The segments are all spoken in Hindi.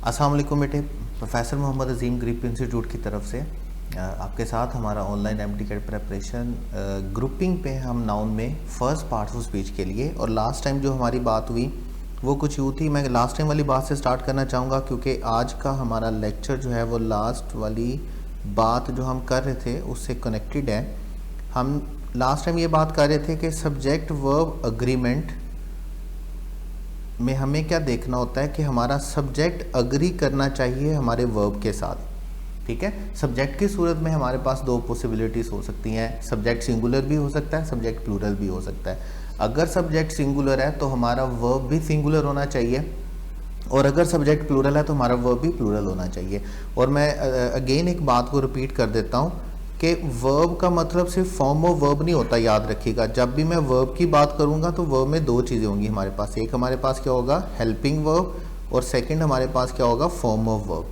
अस्सलाम वालेकुम बेटे। प्रोफेसर मोहम्मद अजीम ग्रिप इंस्टीट्यूट की तरफ से आपके साथ हमारा ऑनलाइन एमटीकेट प्रेपरेशन ग्रुपिंग पे हम नाउन में फ़र्स्ट पार्ट्स ऑफ स्पीच के लिए। और लास्ट टाइम जो हमारी बात हुई वो कुछ यूँ थी। मैं लास्ट टाइम वाली बात से स्टार्ट करना चाहूँगा क्योंकि आज का हमारा लेक्चर जो है वो लास्ट वाली बात जो हम कर रहे थे उससे कनेक्टेड है। हम लास्ट टाइम ये बात कर रहे थे कि सब्जेक्ट वर्ब अग्रीमेंट में हमें क्या देखना होता है कि हमारा सब्जेक्ट अग्री करना चाहिए हमारे वर्ब के साथ। ठीक है, सब्जेक्ट की सूरत में हमारे पास दो पॉसिबिलिटीज़ हो सकती हैं। सब्जेक्ट सिंगुलर भी हो सकता है, सब्जेक्ट प्लूरल भी हो सकता है। अगर सब्जेक्ट सिंगुलर है तो हमारा वर्ब भी सिंगुलर होना चाहिए, और अगर सब्जेक्ट प्लूरल है तो हमारा वर्ब भी प्लूरल होना चाहिए। और मैं अगेन एक बात को रिपीट कर देता हूँ कि वर्ब का मतलब सिर्फ फॉर्म ऑफ वर्ब नहीं होता। याद रखिएगा, जब भी मैं वर्ब की बात करूंगा तो वर्ब में दो चीज़ें होंगी हमारे पास। एक हमारे पास क्या होगा, हेल्पिंग वर्ब, और सेकंड हमारे पास क्या होगा, फॉर्म ऑफ वर्ब।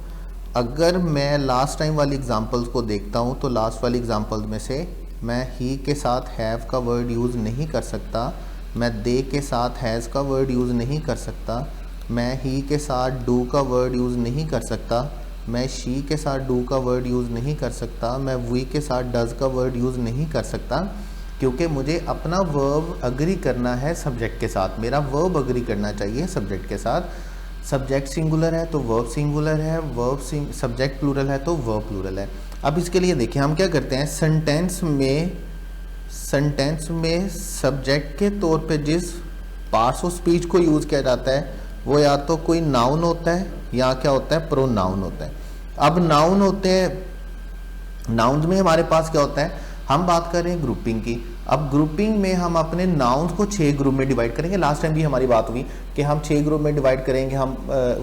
अगर मैं लास्ट टाइम वाली एग्जांपल्स को देखता हूं तो लास्ट वाली एग्जांपल्स में से मैं ही के साथ हैव का वर्ड यूज़ नहीं कर सकता, मैं दे के साथ हैज़ का वर्ड यूज़ नहीं कर सकता, मैं ही के साथ डू का वर्ड यूज़ नहीं कर सकता, मैं शी के साथ डू का वर्ड यूज़ नहीं कर सकता, मैं वी के साथ डज़ का वर्ड यूज़ नहीं कर सकता, क्योंकि मुझे अपना वर्ब अग्री करना है सब्जेक्ट के साथ। मेरा वर्ब अग्री करना चाहिए सब्जेक्ट के साथ। सब्जेक्ट सिंगुलर है तो वर्ब सिंगुलर है, वर्ब सब्जेक्ट प्लूरल है तो वर्ब प्लूरल है। अब इसके लिए देखिए हम क्या करते हैं, सेंटेंस में सब्जेक्ट के तौर पे जिस पार्ट्स ऑफ स्पीच को यूज़ किया जाता है वो या तो कोई नाउन होता है या क्या होता है, प्रोनाउन होता है। अब नाउन होते हैं, नाउन्स में हमारे पास क्या होता है, हम बात कर रहे हैं ग्रुपिंग की। अब ग्रुपिंग में हम अपने नाउन्स को 6 ग्रुप में डिवाइड करेंगे। लास्ट टाइम भी हमारी बात हुई कि हम 6 ग्रुप में डिवाइड करेंगे। हम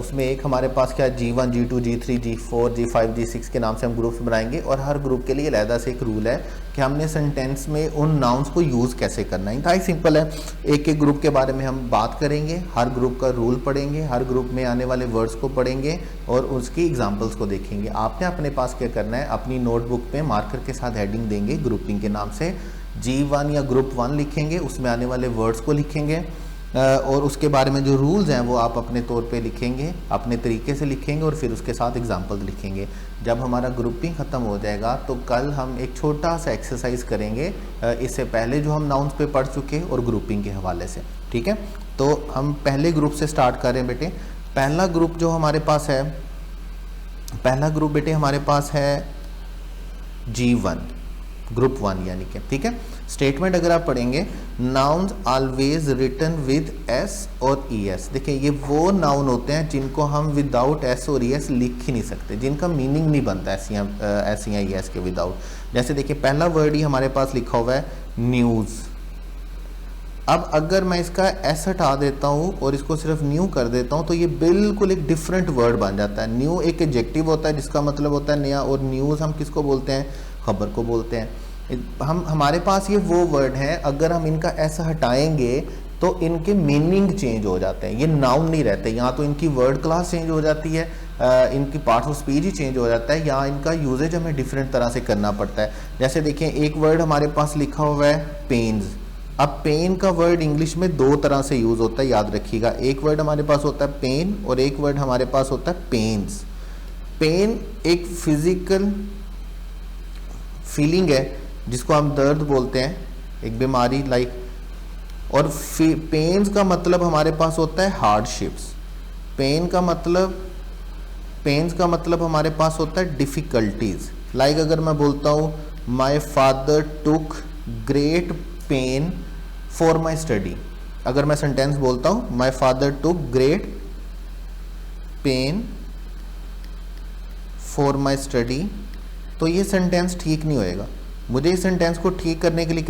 उसमें एक हमारे पास क्या G1 G2 G3 G4 G5 G6 के नाम से हम ग्रुप्स बनाएंगे, और हर ग्रुप के लिए अलग से एक रूल है कि हमने सेंटेंस में उन नाउन्स को यूज़ कैसे करना है। इंतहाई सिंपल है। एक एक ग्रुप के बारे में हम बात करेंगे, हर ग्रुप का रूल पढ़ेंगे, हर ग्रुप में आने वाले वर्ड्स को पढ़ेंगे और उसकी एग्जाम्पल्स को देखेंगे। आपने अपने पास क्या करना है, अपनी नोटबुक में मार्कर के साथ हेडिंग देंगे ग्रुपिंग के नाम से। G1 या ग्रुप 1 लिखेंगे, उसमें आने वाले वर्ड्स को लिखेंगे, और उसके बारे में जो रूल्स हैं वो आप अपने तौर पे लिखेंगे, अपने तरीके से लिखेंगे, और फिर उसके साथ एग्जांपल लिखेंगे। जब हमारा ग्रुपिंग ख़त्म हो जाएगा तो कल हम एक छोटा सा एक्सरसाइज करेंगे इससे पहले जो हम नाउन्स पे पढ़ चुके और ग्रुपिंग के हवाले से। ठीक है, तो हम पहले ग्रुप से स्टार्ट करें बेटे। पहला ग्रुप जो हमारे पास है, पहला ग्रुप बेटे हमारे पास है G1, ग्रुप 1 यानी कि। ठीक है, स्टेटमेंट अगर आप पढ़ेंगे, nouns always written with S और ईएस। देखिए ये वो नाउन होते हैं जिनको हम विदाउट एस और ईएस लिख ही नहीं सकते, जिनका मीनिंग नहीं बनता एस या ईएस के विदाउट। जैसे देखिए पहला वर्ड ही हमारे पास लिखा हुआ है न्यूज़। अब अगर मैं इसका एस हटा देता हूँ और इसको सिर्फ न्यू कर देता हूँ तो ये बिल्कुल एक डिफरेंट वर्ड बन जाता है। न्यू एक एडजेक्टिव होता है जिसका मतलब होता है नया, और न्यूज़ हम किसको बोलते हैं, खबर को बोलते हैं। हमारे पास ये वो वर्ड हैं, अगर हम इनका एस हटाएंगे तो इनके मीनिंग चेंज हो जाते हैं, ये नाउन नहीं रहते। यहाँ तो इनकी वर्ड क्लास चेंज हो जाती है, इनकी parts of speech he change हो जाता है, या इनका यूजेज हमें डिफरेंट तरह से करना पड़ता है। जैसे देखिए एक वर्ड हमारे पास लिखा हुआ है पेन्स। अब पेन का वर्ड इंग्लिश में दो तरह से यूज होता है, याद रखिएगा। एक वर्ड हमारे पास होता है पेन और एक वर्ड हमारे पास होता है पेन्स। पेन एक फिजिकल फीलिंग है जिसको हम दर्द बोलते हैं, एक बीमारी लाइक। और पेन्स का मतलब हमारे पास होता है हार्डशिप्स। पेन्स का मतलब हमारे पास होता है डिफिकल्टीज। लाइक अगर मैं बोलता हूँ my father took great pen for my study, अगर मैं सेंटेंस बोलता हूँ my father took great pen for my study, तो ये सेंटेंस ठीक नहीं होएगा। मुझे इस सेंटेंस को ठीक करने के लिए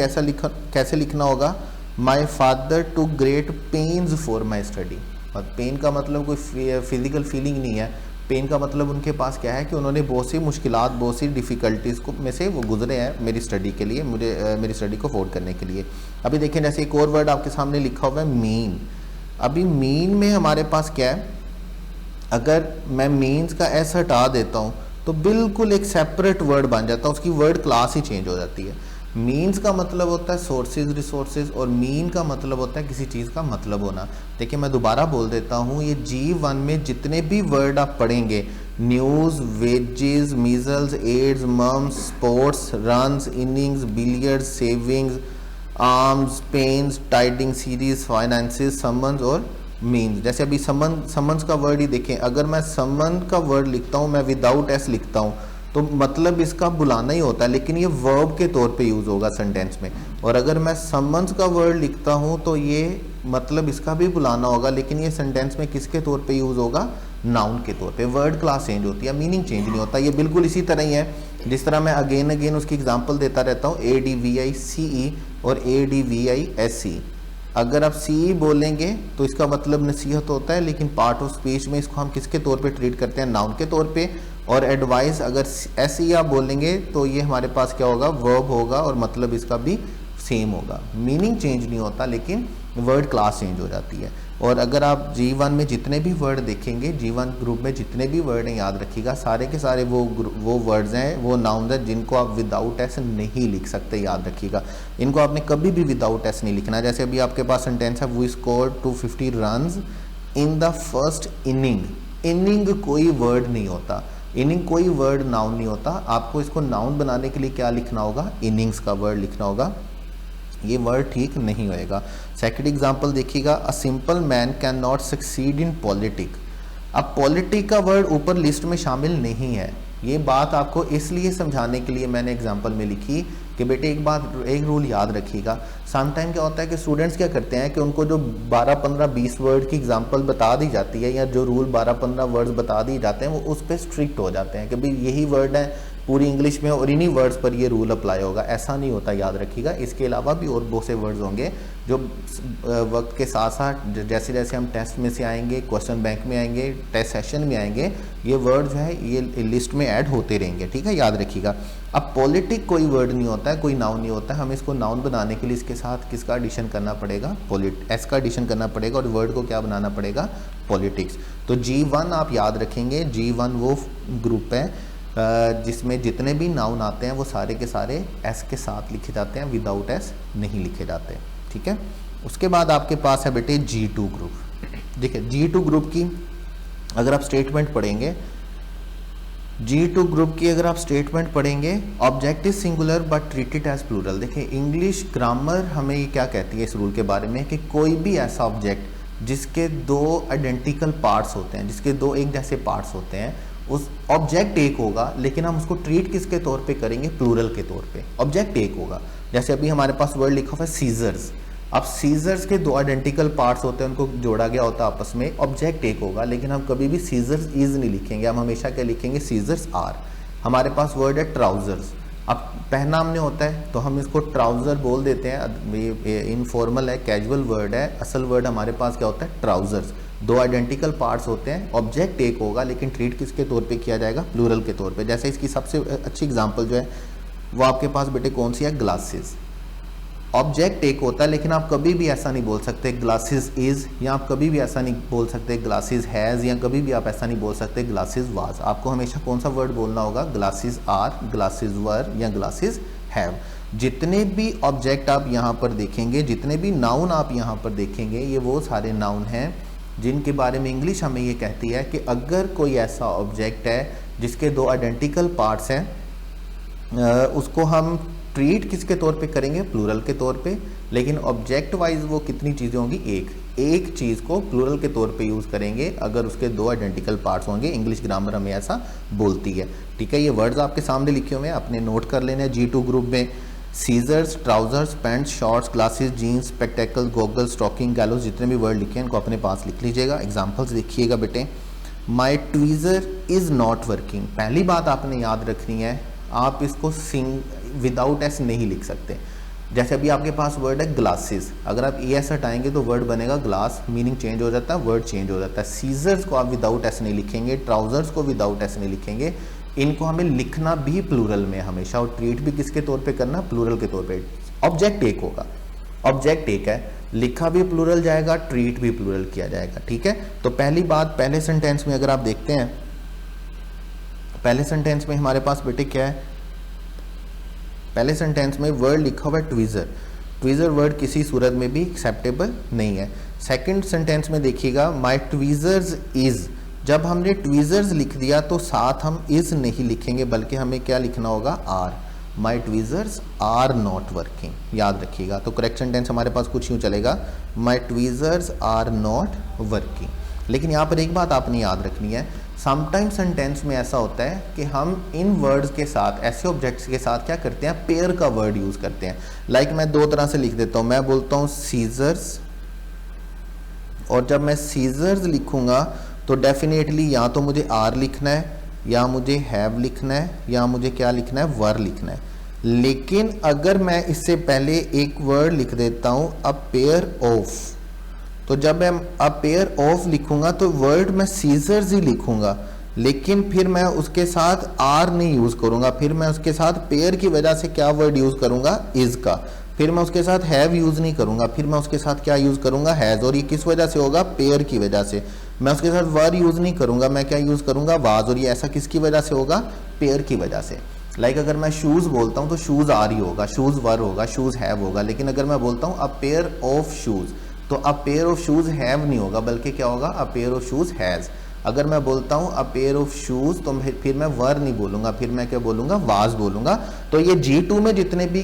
कैसे लिखना होगा, my father took great pens for my study. और पेन का मतलब कोई फिजिकल फीलिंग नहीं है। पेन का मतलब उनके पास क्या है कि उन्होंने बहुत सी मुश्किलात, बहुत सी डिफ़िकल्टीज़ को में से वो गुजरे हैं मेरी स्टडी के लिए, मुझे मेरी स्टडी को अफोर्ड करने के लिए। अभी देखिए जैसे एक और वर्ड आपके सामने लिखा हुआ है मीन। अभी मीन में हमारे पास क्या है, अगर मैं मीन्स का एस हटा देता हूँ तो बिल्कुल एक सेपरेट वर्ड बन जाता है, उसकी वर्ड क्लास ही चेंज हो जाती है। मीन्स का मतलब होता है सोर्सेज रिसोर्सेज, और मीन का मतलब होता है किसी चीज़ का मतलब होना। देखिए मैं दोबारा बोल देता हूँ, ये G1 में जितने भी वर्ड आप पढ़ेंगे, news, wages, measles, AIDS, mumps, sports, runs, innings, billiards, savings, arms, pains, tiding, series, finances, summons और मीन्स। जैसे अभी समन्स का वर्ड ही देखें, अगर मैं समन का वर्ड लिखता हूँ, मैं विदाउट एस लिखता हूँ, तो मतलब इसका बुलाना ही होता है, लेकिन ये वर्ब के तौर पे यूज़ होगा सेंटेंस में। और अगर मैं समन्स का वर्ड लिखता हूँ तो ये मतलब इसका भी बुलाना होगा, लेकिन ये सेंटेंस में किसके तौर पे यूज़ होगा, नाउन के तौर पे। वर्ड क्लास चेंज होती है, मीनिंग चेंज नहीं होता। ये बिल्कुल इसी तरह ही है जिस तरह मैं अगेन अगेन उसकी एग्जांपल देता रहता हूँ, ADVICE और ADVISE। अगर आप CE बोलेंगे तो इसका मतलब नसीहत होता है, लेकिन पार्ट ऑफ स्पीच में इसको हम किसके तौर पे ट्रीट करते हैं, नाउन के तौर पे। और एडवाइस अगर SE आप बोलेंगे तो ये हमारे पास क्या होगा, वर्ब होगा, और मतलब इसका भी सेम होगा। मीनिंग चेंज नहीं होता, लेकिन वर्ड क्लास चेंज हो जाती है। और अगर आप G1 में जितने भी वर्ड देखेंगे, G1 ग्रुप में जितने भी वर्ड हैं, याद रखिएगा सारे के सारे वो वर्ड्स हैं, वो नाउन्स हैं जिनको आप विदाउट एस नहीं लिख सकते, याद रखिएगा। इनको आपने कभी भी विदाउट एस नहीं लिखना। जैसे अभी आपके पास सेंटेंस है, we scored 250 runs in the first inning. Inning कोई वर्ड नहीं होता, इनिंग कोई वर्ड नाउन नहीं होता। आपको इसको नाउन बनाने के लिए क्या लिखना होगा, इनिंग्स का वर्ड लिखना होगा। ये वर्ड ठीक नहीं होएगा। सेकंड एग्जांपल देखिएगा, a simple man can not succeed in politic. अब पॉलिटिक का वर्ड ऊपर लिस्ट में शामिल नहीं है। ये बात आपको इसलिए समझाने के लिए मैंने एग्जांपल में लिखी कि बेटे एक रूल याद रखिएगा। समटाइम क्या होता है कि स्टूडेंट्स क्या करते हैं कि उनको जो 12, 15, 20 वर्ड की एग्जांपल बता दी जाती है, या जो रूल 12, 15 वर्ड्स बता दिए जाते हैं, वो उस पर स्ट्रिक्ट हो जाते हैं कि भाई यही वर्ड है पूरी इंग्लिश में और इन्हीं वर्ड्स पर ये रूल अप्लाई होगा। ऐसा नहीं होता, याद रखिएगा। इसके अलावा भी और बहुत से वर्ड्स होंगे जो वक्त के साथ साथ जैसे जैसे हम टेस्ट में से आएंगे, क्वेश्चन बैंक में आएंगे, टेस्ट सेशन में आएंगे, ये वर्ड जो है ये लिस्ट में ऐड होते रहेंगे, ठीक है, याद रखिएगा। अब पॉलिटिक कोई वर्ड नहीं होता है, कोई नाउन नहीं होता है। हमें इसको नाउन बनाने के लिए इसके साथ किसका एडिशन करना पड़ेगा, एस का एडिशन करना पड़ेगा, और वर्ड को क्या बनाना पड़ेगा, पॉलिटिक्स। तो G1 आप याद रखेंगे, G1 वो ग्रुप है जिसमें जितने भी नाउन आते हैं वो सारे के सारे एस के साथ लिखे जाते हैं, विदाउट एस नहीं लिखे जाते, ठीक है। उसके बाद आपके पास है बेटे G2 ग्रुप। देखिए G2 ग्रुप की अगर आप स्टेटमेंट पढ़ेंगे, G2 ग्रुप की अगर आप स्टेटमेंट पढ़ेंगे, object is singular but treated as plural. देखिए इंग्लिश ग्रामर हमें ये क्या कहती है इस रूल के बारे में, कि कोई भी ऐसा ऑब्जेक्ट जिसके दो आइडेंटिकल पार्ट्स होते हैं, जिसके दो एक जैसे पार्ट्स होते हैं, उस ऑब्जेक्ट एक होगा, लेकिन हम उसको ट्रीट किसके तौर पे करेंगे, प्लूरल के तौर पे। ऑब्जेक्ट एक होगा। जैसे अभी हमारे पास वर्ड लिखा हुआ है सीजर्स। अब सीजर्स के दो आइडेंटिकल पार्ट्स होते हैं, उनको जोड़ा गया होता है आपस में, ऑब्जेक्ट एक होगा, लेकिन हम कभी भी सीजर्स इज नहीं लिखेंगे, हम हमेशा क्या लिखेंगे, सीजर्स आर। हमारे पास वर्ड है ट्राउजर्स। अब पहना हमने होता है तो हम इसको ट्राउजर बोल देते हैं, ये इनफॉर्मल है, कैजुअल वर्ड है। असल वर्ड हमारे पास क्या होता है, ट्राउजर्स। दो आइडेंटिकल पार्ट्स होते हैं, ऑब्जेक्ट एक होगा, लेकिन ट्रीट किसके तौर पे किया जाएगा, प्लूरल के तौर पे। जैसे इसकी सबसे अच्छी एग्जांपल जो है वो आपके पास बेटे कौन सी है, ग्लासेस। ऑब्जेक्ट एक होता है, लेकिन आप कभी भी ऐसा नहीं बोल सकते ग्लासेस इज, या आप कभी भी ऐसा नहीं बोल सकते ग्लासेस हैज़, या कभी भी आप ऐसा नहीं बोल सकते ग्लासेस वाज। आपको हमेशा कौन सा वर्ड बोलना होगा, ग्लासेस आर, ग्लासेस वर, या ग्लासेस हैव। जितने भी ऑब्जेक्ट आप यहाँ पर देखेंगे, जितने भी नाउन आप यहाँ पर देखेंगे, ये वो सारे नाउन हैं जिनके बारे में इंग्लिश हमें ये कहती है कि अगर कोई ऐसा ऑब्जेक्ट है जिसके दो आइडेंटिकल पार्ट्स हैं, उसको हम ट्रीट किसके तौर पे करेंगे, प्लूरल के तौर पे। लेकिन ऑब्जेक्ट वाइज वो कितनी चीज़ें होंगी, एक चीज़ को प्लूरल के तौर पे यूज़ करेंगे अगर उसके दो आइडेंटिकल पार्ट्स होंगे। इंग्लिश ग्रामर हमें ऐसा बोलती है, ठीक है। ये वर्ड्स आपके सामने लिखे हुए हैं, आपने नोट कर लेने हैं। G2 ग्रुप में scissors, trousers, pants, shorts, glasses, jeans, spectacle, goggle, stocking, gallows, जितने भी वर्ड लिखे हैं इनको अपने पास लिख लीजिएगा। एग्जाम्पल्स देखिएगा बेटे। माई ट्वीज़र इज़ नॉट वर्किंग। पहली बात आपने याद रखनी है, आप इसको विदाउट एस नहीं लिख सकते। जैसे अभी आपके पास वर्ड है ग्लासेस, अगर आप एस हटाएंगे तो वर्ड बनेगा ग्लास, मीनिंग चेंज हो जाता है, वर्ड चेंज हो जाता है। सीजर्स को आप विदाउट एस नहीं लिखेंगे, ट्राउजर्स को विदाउट एस नहीं लिखेंगे। इनको हमें लिखना भी प्लूरल में हमेशा, और ट्रीट भी किसके तौर पे करना, प्लूरल के तौर पे। ऑब्जेक्ट एक होगा, ऑब्जेक्ट एक है, लिखा भी प्लूरल जाएगा, ट्रीट भी प्लूरल किया जाएगा, ठीक है। तो पहली बात, पहले सेंटेंस में अगर आप देखते हैं, पहले सेंटेंस में हमारे पास बेटे क्या है, पहले सेंटेंस में वर्ड लिखा हुआ है ट्वीज़र, ट्वीज़र वर्ड किसी सूरत में भी एक्सेप्टेबल नहीं है। सेकंड सेंटेंस में देखिएगा माय ट्वीज़र्स इज़, जब हमने ट्वीज़र्स लिख दिया तो साथ हम इज़ नहीं लिखेंगे बल्कि हमें क्या लिखना होगा, are. My tweezers are not working, याद रखिएगा। तो करेक्ट सेंटेंस हमारे पास कुछ यूँ चलेगा, my tweezers are not working. लेकिन यहाँ पर एक बात आपने याद रखनी है, समटाइम्स सेंटेंस में ऐसा होता है कि हम इन वर्ड्स के साथ, ऐसे ऑब्जेक्ट्स के साथ क्या करते हैं, पेयर का वर्ड यूज़ करते हैं। लाइक मैं दो तरह से लिख देता हूँ, मैं बोलता हूँ सीजर्स, और जब मैं सीजर्स लिखूंगा तो डेफिनेटली या तो मुझे आर लिखना है, या मुझे हैव लिखना है, या मुझे क्या लिखना है, वर लिखना है। लेकिन अगर मैं इससे पहले एक वर्ड लिख देता हूं अ पेयर ऑफ, तो जब मैं अ पेयर ऑफ लिखूंगा तो वर्ड मैं सीजर्स ही लिखूंगा, लेकिन फिर मैं उसके साथ आर नहीं यूज करूंगा, फिर मैं उसके साथ पेयर की वजह से क्या वर्ड यूज करूंगा, इज का। फिर मैं उसके साथ हैव यूज नहीं करूंगा, फिर मैं उसके साथ क्या यूज करूंगा, हैज। और ये किस वजह से होगा, पेयर की वजह से। मैं उसके साथ वर यूज नहीं करूंगा, मैं क्या यूज करूंगा, वाज। और ये ऐसा किसकी वजह से होगा, पेयर की वजह से। लाइक अगर मैं शूज बोलता हूं तो शूज आर ही होगा, शूज वर होगा, शूज हैव होगा। लेकिन अगर मैं बोलता हूं अ पेयर ऑफ शूज, तो अ पेयर ऑफ शूज हैव नहीं होगा बल्कि क्या होगा, a pair of shoes has. अगर मैं बोलता हूं अ पेयर ऑफ शूज तो फिर मैं वर नहीं बोलूंगा, फिर मैं क्या बोलूंगा, वाज बोलूंगा। तो ये G2 में जितने भी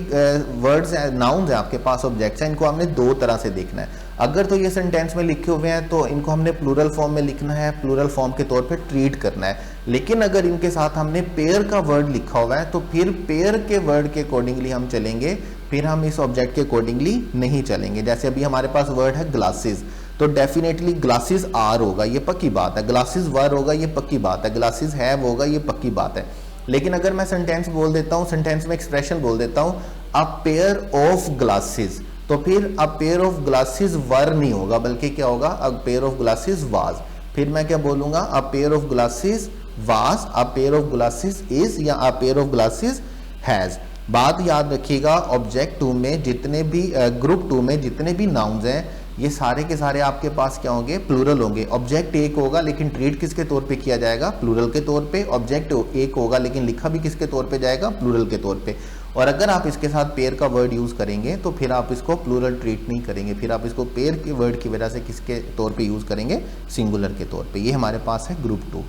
वर्ड्स हैं, नाउन्स हैं आपके पास, ऑब्जेक्ट्स हैं, इनको हमने दो तरह से देखना है। अगर तो ये सेंटेंस में लिखे हुए हैं तो इनको हमने प्लूरल फॉर्म में लिखना है, प्लूरल फॉर्म के तौर पे ट्रीट करना है। लेकिन अगर इनके साथ हमने पेयर का वर्ड लिखा हुआ है तो फिर पेयर के वर्ड के अकॉर्डिंगली हम चलेंगे, फिर हम इस ऑब्जेक्ट के अकॉर्डिंगली नहीं चलेंगे। जैसे अभी हमारे पास वर्ड है ग्लासेस, तो डेफिनेटली ग्लासेस आर होगा, ये पक्की बात है। ग्लासेस वर होगा, ये पक्की बात है। ग्लासेस हैव होगा, ये पक्की बात है। लेकिन अगर मैं सेंटेंस बोल देता हूँ, सेंटेंस में एक्सप्रेशन बोल देता हूँ अ पेयर ऑफ ग्लासेस, तो फिर a pair of glasses were नहीं होगा बल्कि क्या होगा, a pair of glasses was. फिर मैं क्या बोलूंगा, a pair of glasses was, a pair of glasses is, या a pair of glasses has. बात याद रखिएगा, ऑब्जेक्ट 2 में जितने भी ग्रुप 2 में जितने भी नाउन्स हैं ये सारे के सारे आपके पास क्या होंगे, प्लूरल होंगे। ऑब्जेक्ट एक होगा लेकिन ट्रीट किसके तौर पे किया जाएगा, प्लूरल के तौर पे। ऑब्जेक्ट एक होगा लेकिन लिखा भी किसके तौर पे जाएगा, प्लूरल के तौर पे। और अगर आप इसके साथ पेयर का वर्ड यूज करेंगे तो फिर आप इसको प्लूरल ट्रीट नहीं करेंगे, फिर आप इसको पेयर के वर्ड की वजह से किसके तौर पे यूज करेंगे, सिंगुलर के तौर पे। ये हमारे पास है ग्रुप 2।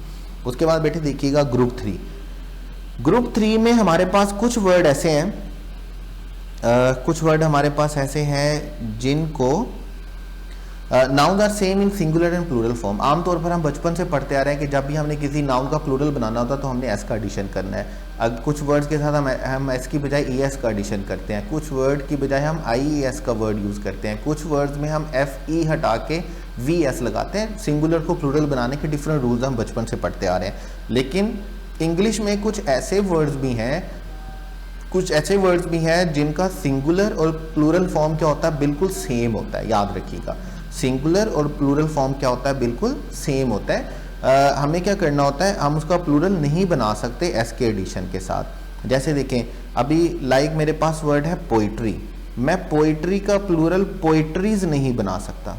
उसके बाद बेटे देखिएगा ग्रुप 3। ग्रुप 3 में हमारे पास कुछ वर्ड ऐसे हैं, कुछ वर्ड हमारे पास ऐसे हैं जिनको noun are same in singular and plural form. आमतौर पर हम बचपन से पढ़ते आ रहे हैं कि जब भी हमने किसी नाउन का प्लूरल बनाना होता है तो हमने एस का एडिशन करना है। अब कुछ वर्ड्स के साथ हम एस की बजाय ई एस का एडिशन करते हैं, कुछ वर्ड की बजाय हम आई एस का वर्ड यूज़ करते हैं, कुछ वर्ड्स में हम एफ ई हटा के वी एस लगाते हैं। सिंगुलर को प्लूरल बनाने के डिफरेंट रूल्स हम बचपन से पढ़ते आ रहे हैं। लेकिन इंग्लिश में कुछ ऐसे वर्ड्स भी हैं, कुछ ऐसे वर्ड्स भी हैं जिनका सिंगुलर और प्लूरल फॉर्म क्या होता है, बिल्कुल सेम होता है। याद रखिएगा, सिंगुलर और प्लूरल फॉर्म क्या होता है, बिल्कुल सेम होता है। हमें क्या करना होता है, हम उसका प्लूरल नहीं बना सकते एस के एडिशन के साथ। जैसे देखें अभी लाइक मेरे पास वर्ड है पोइट्री, मैं पोइट्री का प्लूरल पोइट्रीज नहीं बना सकता।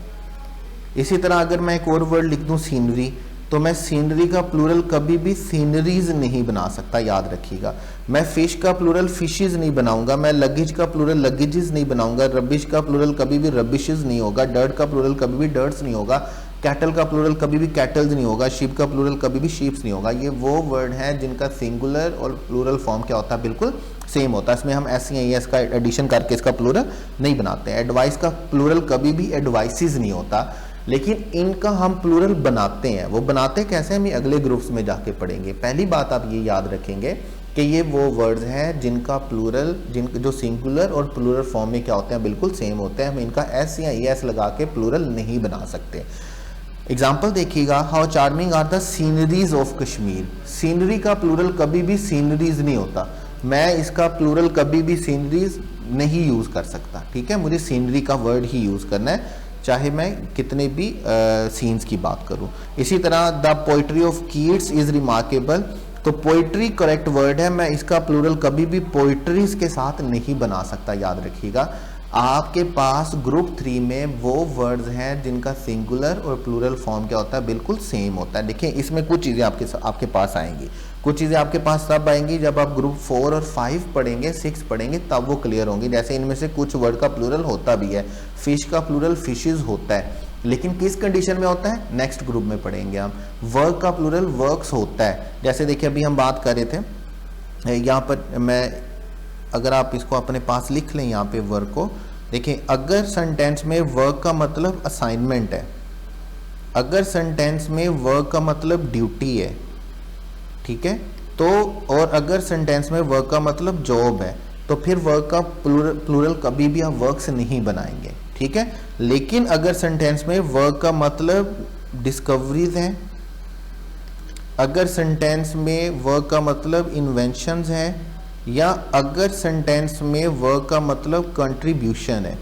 इसी तरह अगर मैं एक और वर्ड लिख दूं सीनरी, तो मैं सीनरी का प्लूरल कभी भी सीनरीज नहीं बना सकता। याद रखिएगा, मैं फिश का प्लूरल फिशेज नहीं बनाऊंगा, मैं लगेज का प्लूरल लगेजेस नहीं बनाऊंगा, रबिश का प्लूरल कभी भी रबिशेज नहीं होगा, डर्ट का प्लूरल कभी भी डर्ट्स नहीं होगा, कैटल का प्लूरल कभी भी कैटल्स नहीं होगा, शिप का प्लूरल कभी भी शीप्स नहीं होगा। ये वो वर्ड हैं जिनका सिंगुलर और प्लूरल फॉर्म क्या होता है, बिल्कुल सेम होता है। इसमें हम एस या एस का एडिशन करके इसका प्लूरल नहीं बनाते हैं। एडवाइस का प्लूरल कभी भी एडवाइसेज नहीं होता, लेकिन इनका हम प्लूरल बनाते हैं। वो बनाते कैसे, हम अगले ग्रुप्स में जाके पढ़ेंगे। पहली बात आप ये याद रखेंगे कि ये वो वर्ड्स हैं जिनका प्लूरल, जो सिंगुलर और प्लूरल फॉर्म में क्या होते हैं, बिल्कुल सेम होते हैं। हम इनका एस या एस लगा के प्लूरल नहीं बना सकते। एग्जाम्पल देखिएगा, how charming are the sceneries of Kashmir. Scenery का प्लूरल कभी भी सीनरीज नहीं होता, मैं इसका प्लूरल कभी भी सीनरीज नहीं यूज कर सकता। ठीक है, मुझे सीनरी का वर्ड ही यूज करना है, चाहे मैं कितने भी सीन्स की बात करूं। इसी तरह the poetry of Keats is remarkable, तो पोइट्री करेक्ट वर्ड है, मैं इसका प्लूरल कभी भी पोइट्रीज के साथ नहीं बना सकता। याद रखिएगा, आपके पास ग्रुप 3 में वो वर्ड्स हैं जिनका सिंगुलर और प्लूरल फॉर्म क्या होता है, बिल्कुल सेम होता है। देखिए इसमें कुछ चीज़ें आपके पास आएंगी, कुछ चीज़ें आपके पास तब आएंगी जब आप ग्रुप 4 और 5 पढ़ेंगे, 6 पढ़ेंगे, तब वो क्लियर होंगी। जैसे इनमें से कुछ वर्ड का प्लूरल होता भी है, फिश का प्लूरल फिशेज होता है, लेकिन किस कंडीशन में होता है, नेक्स्ट ग्रुप में पढ़ेंगे हम। वर्क का प्लूरल वर्क्स होता है। जैसे देखिए अभी हम बात कर रहे थे, यहाँ पर मैं, अगर आप इसको अपने पास लिख लें यहाँ पे वर्क को, देखिए अगर सेंटेंस में वर्क का मतलब असाइनमेंट है, अगर सेंटेंस में वर्क का मतलब ड्यूटी है, ठीक है, तो और अगर सेंटेंस में वर्क का मतलब जॉब है, तो फिर वर्क का प्लूरल कभी भी आप वर्क्स नहीं बनाएंगे, ठीक है। लेकिन अगर सेंटेंस में वर्क का मतलब डिस्कवरीज हैं, अगर सेंटेंस में वर्क का मतलब इन्वेंशंस हैं, या अगर सेंटेंस में वर्क का मतलब कंट्रीब्यूशन है,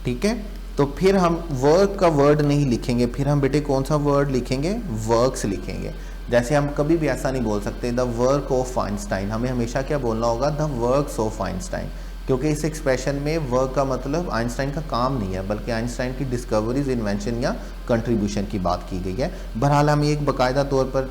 ठीक है, तो फिर हम वर्क का वर्ड नहीं लिखेंगे, फिर हम बेटे कौन सा वर्ड लिखेंगे, वर्क्स लिखेंगे। जैसे हम कभी भी ऐसा नहीं बोल सकते द वर्क ऑफ आइंस्टाइन, हमें हमेशा क्या बोलना होगा, द वर्क्स ऑफ आइंस्टाइन, क्योंकि इस एक्सप्रेशन में वर्क का मतलब आइंस्टाइन का काम नहीं है, बल्कि आइंस्टाइन की डिस्कवरीज, इन्वेंशन या कंट्रीब्यूशन की बात की गई है। बहरहाल हम एक बाकायदा तौर पर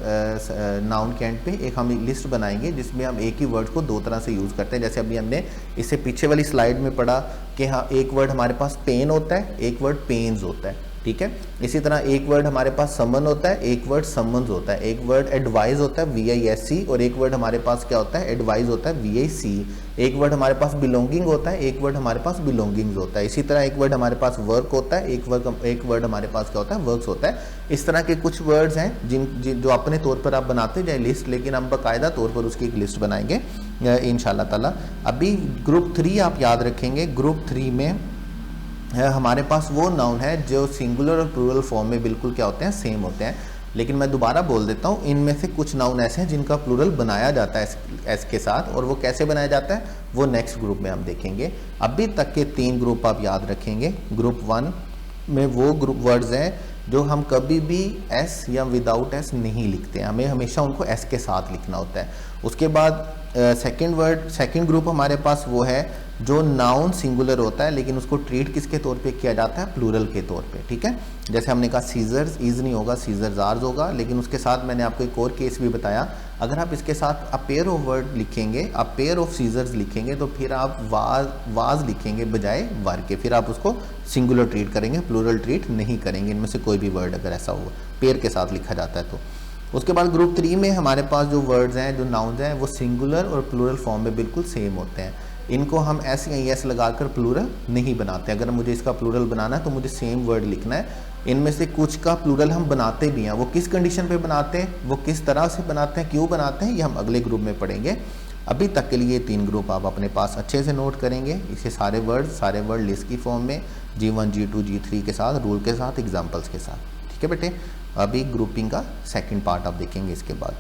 नाउन के एंड पे एक हम लिस्ट बनाएंगे जिसमें हम एक ही वर्ड को दो तरह से यूज़ करते हैं। जैसे अभी हमने इससे पीछे वाली स्लाइड में पढ़ा कि हाँ एक वर्ड हमारे पास पेन होता है, एक वर्ड पेन्स होता है, ठीक है। इसी तरह एक वर्ड हमारे पास समन होता है, एक वर्ड समन्स होता है, एक वर्ड एडवाइज होता है VISC, और एक वर्ड हमारे पास क्या होता है, एडवाइज होता है VIC। एक वर्ड हमारे पास बिलोंगिंग होता है, एक वर्ड हमारे पास बिलोंगिंग्स होता है। इसी तरह एक वर्ड हमारे पास वर्क होता है, एक वर्ड हमारे पास क्या होता है, वर्क्स होता है। इस तरह के कुछ वर्ड्स हैं जो अपने तौर पर आप बनाते जाए लिस्ट, लेकिन हम बाकायदा तौर पर उसकी एक लिस्ट बनाएंगे इंशाल्लाह ताला। अभी ग्रुप 3 आप याद रखेंगे, ग्रुप 3 में हमारे पास वो नाउन है जो सिंगुलर और प्लूरल फॉर्म में बिल्कुल क्या होते हैं, सेम होते हैं। लेकिन मैं दोबारा बोल देता हूँ, इनमें से कुछ नाउन ऐसे हैं जिनका प्लूरल बनाया जाता है एस के साथ, और वो कैसे बनाया जाता है वो नेक्स्ट ग्रुप में हम देखेंगे। अभी तक के 3 ग्रुप आप याद रखेंगे। ग्रुप 1 में वो ग्रुप वर्ड्स हैं जो हम कभी भी एस या विदाउट एस नहीं लिखते हैं, हमें हमेशा उनको एस के साथ लिखना होता है। उसके बाद सेकंड ग्रुप हमारे पास वो है जो नाउन सिंगुलर होता है, लेकिन उसको ट्रीट किसके तौर पे किया जाता है, प्लूरल के तौर पे, ठीक है। जैसे हमने कहा सीजर्स, ईज नहीं होगा, सीजर्स आर्स होगा। लेकिन उसके साथ मैंने आपको एक और केस भी बताया, अगर आप इसके साथ अ पेयर ऑफ वर्ड लिखेंगे, अ पेयर ऑफ सीजर्स लिखेंगे, तो फिर आप वाज लिखेंगे बजाय वर के, फिर आप उसको सिंगुलर ट्रीट करेंगे, प्लूरल ट्रीट नहीं करेंगे। इनमें से कोई भी वर्ड अगर ऐसा हो पेयर के साथ लिखा जाता है तो। उसके बाद ग्रुप 3 में हमारे पास जो वर्ड्स हैं, जो नाउन्स हैं, वो सिंगुलर और प्लूरल फॉर्म में बिल्कुल सेम होते हैं। इनको हम एस या एस लगाकर प्लूरल नहीं बनाते। अगर मुझे इसका प्लूरल बनाना है तो मुझे सेम वर्ड लिखना है। इनमें से कुछ का प्लूरल हम बनाते भी हैं, वो किस कंडीशन पे बनाते हैं, वो किस तरह से बनाते हैं, क्यों बनाते हैं, ये हम अगले ग्रुप में पढ़ेंगे। अभी तक के लिए 3 ग्रुप आप अपने पास अच्छे से नोट करेंगे। इसे सारे वर्ड लिस्ट की फॉर्म में G1 G2 G3 के साथ, रूल के साथ, एग्जाम्पल्स के साथ, ठीक है बेटे। अभी ग्रुपिंग का सेकंड पार्ट आप देखेंगे इसके बाद।